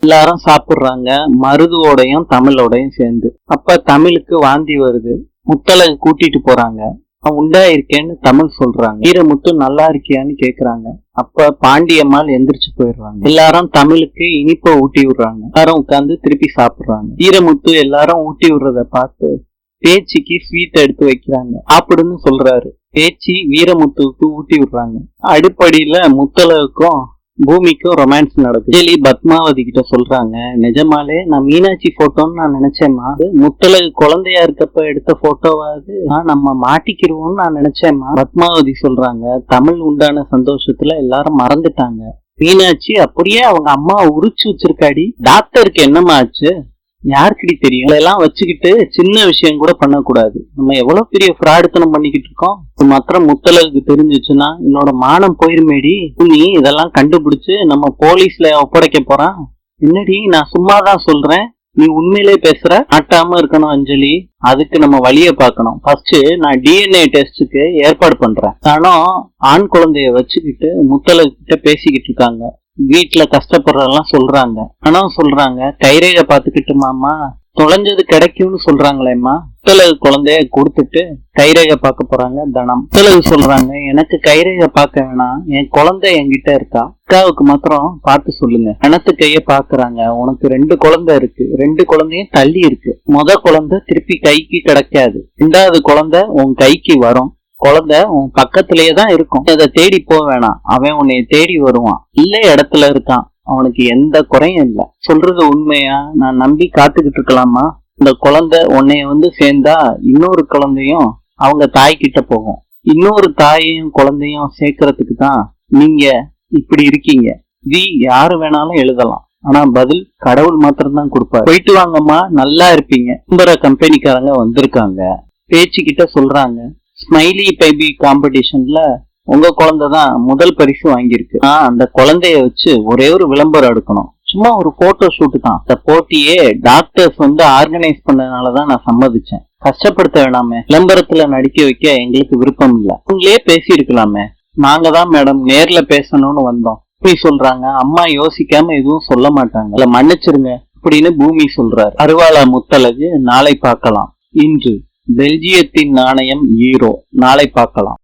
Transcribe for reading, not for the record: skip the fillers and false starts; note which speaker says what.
Speaker 1: எல்லாரும் சாப்பிடுறாங்க, மருதுவோடையும் தமிழோடையும் சேர்ந்து. அப்ப தமிழுக்கு வாந்தி வருது. முத்தழகு கூட்டிட்டு போறாங்க. உண்டா இருக்கேன்னு தமிழ் சொல்றாங்க. வீரமுத்து நல்லா இருக்கியான்னு கேக்குறாங்க. அப்ப பாண்டியம்மாள் எந்திரிச்சு போயிடுறாங்க. எல்லாரும் தமிழுக்கு இனிப்பை ஊட்டி விடுறாங்க. எல்லாரும் உட்கார்ந்து திருப்பி சாப்பிடுறாங்க. வீரமுத்து எல்லாரும் ஊட்டி விடுறத பார்த்து பேச்சிக்கு ஸ்வீட் எடுத்து வைக்கிறாங்க. சாப்பிடுன்னு சொல்றாரு. பேச்சி வீரமுத்துவுக்கு ஊட்டி விடுறாங்க. அடுப்படியில முத்தழகுக்கும் பூமிக்கும் ரொமான்ஸ் நடக்குது. அஞ்சலி பத்மாவதி கிட்ட சொல்றாங்க, நிஜமாலே நான் மீனாட்சி போட்டோன்னு நான் நினைச்சேம்மா. முத்தழகு குழந்தையா இருக்கப்ப எடுத்த போட்டோவாது நம்ம மாட்டிக்கிருவோம்னு நான் நினைச்சேம்மா. பத்மாவதி சொல்றாங்க, தமிழ் உண்டான சந்தோஷத்துல எல்லாரும் மறந்துட்டாங்க. மீனாட்சி அப்படியே அவங்க அம்மா உரிச்சு வச்சிருக்காடி. டாக்டருக்கு என்னமா ஆச்சு யாருக்குடி தெரியும். இதெல்லாம் வச்சுக்கிட்டு சின்ன விஷயம் கூட பண்ணக்கூடாது. நம்ம எவ்வளவு பெரிய ஃப்ராடுத்தனம் பண்ணிக்கிட்டு இருக்கோம். மாத்திரம் முத்தழகுக்கு தெரிஞ்சிச்சுன்னா என்னோட மானம் போயிருமேடி. நீ இதெல்லாம் கண்டுபிடிச்சு நம்ம போலீஸ்ல ஒப்படைக்க போறான். என்னடி நான் சும்மாதான் சொல்றேன், நீ உண்மையிலே பேசுற. ஆட்டாம இருக்கணும் அஞ்சலி. அதுக்கு நம்ம வழிய பாக்கணும். ஃபர்ஸ்ட் நான் டிஎன்ஏ டெஸ்டுக்கு ஏற்பாடு பண்றேன். ஆனாலும் ஆண் குழந்தைய வச்சுக்கிட்டு முத்தழகு கிட்ட பேசிக்கிட்டு இருக்காங்க. வீட்டுல கஷ்டப்படுறதெல்லாம் சொல்றாங்க. ஆனா சொல்றாங்க, கைரேகை பாத்துக்கிட்டு மாமா தொலைஞ்சது கிடைக்கும்னு சொல்றாங்களேம்மா. முத்தழகு குழந்தைய கொடுத்துட்டு கைரேகை பார்க்க போறாங்க தனம். முத்தழகு சொல்றாங்க, எனக்கு கைரேகை பார்க்க வேணாம், என் குழந்தை என்கிட்ட இருக்கா, அக்காவுக்கு மாத்திரம் பார்த்து சொல்லுங்க. கணத்து கைய பாக்குறாங்க. உனக்கு 2 குழந்தை இருக்கு, 2 குழந்தையும் தள்ளி இருக்கு. முத குழந்தை திருப்பி கைக்கு கிடைக்காது, 2வது குழந்தை உன் கைக்கு வரும். குழந்தை உன் பக்கத்திலேயே தான் இருக்கும். அதை தேடி போக வேணாம், அவன் உன்னைய தேடி வருவான். இல்ல இடத்துல இருக்கான், அவனுக்கு எந்த குறையும் இல்ல. சொல்றது உண்மையா? நான் நம்பி காத்துக்கிட்டு இருக்கலாமா? இந்த குழந்தை உன்னைய சேர்ந்தா இன்னொரு குழந்தையும் அவங்க தாய்கிட்ட போகும். இன்னொரு தாயையும் குழந்தையும் சேர்க்கறதுக்கு தான் நீங்க இப்படி இருக்கீங்க. யாரு வேணாலும் எழுதலாம், ஆனா பதில் கடவுள் மாத்திரம் தான் கொடுப்பாரு. போயிட்டு வாங்கம்மா, நல்லா இருப்பீங்க. கம்பெனிக்காரங்க வந்திருக்காங்க. பேச்சுக்கிட்ட சொல்றாங்க, ஸ்மைலி பேபி காம்படிஷன்ல உங்க குழந்தை தான் முதல் பரிசு வாங்கியிருக்கு. அந்த குழந்தைய வச்சு ஒரே ஒரு விளம்பரம் எடுக்கணும். சும்மா ஒரு போட்டோ ஷூட் தான். அந்த போட்டியே டாக்டர்ஸ் ஆர்கனைஸ் பண்ணதுனாலதான் நான் சம்மதிச்சேன். கஷ்டப்படுத்த வேணாமே. விளம்பரத்துல நடிக்க வைக்க எங்களுக்கு விருப்பம் இல்ல. உங்களே பேசி இருக்கலாமே. நாங்க தான் மேடம் நேர்ல பேசணும்னு வந்தோம். பூமி சொல்றாங்க, அம்மா யோசிக்காம எதுவும் சொல்ல மாட்டாங்க, இல்ல மன்னிச்சிருங்க அப்படின்னு பூமி சொல்றாரு. அருவாளா முத்தழகு. நாளை பார்க்கலாம். இன்று பெல்ஜியத்தின் நாணயம் ஈரோ. நாளை பார்க்கலாம்.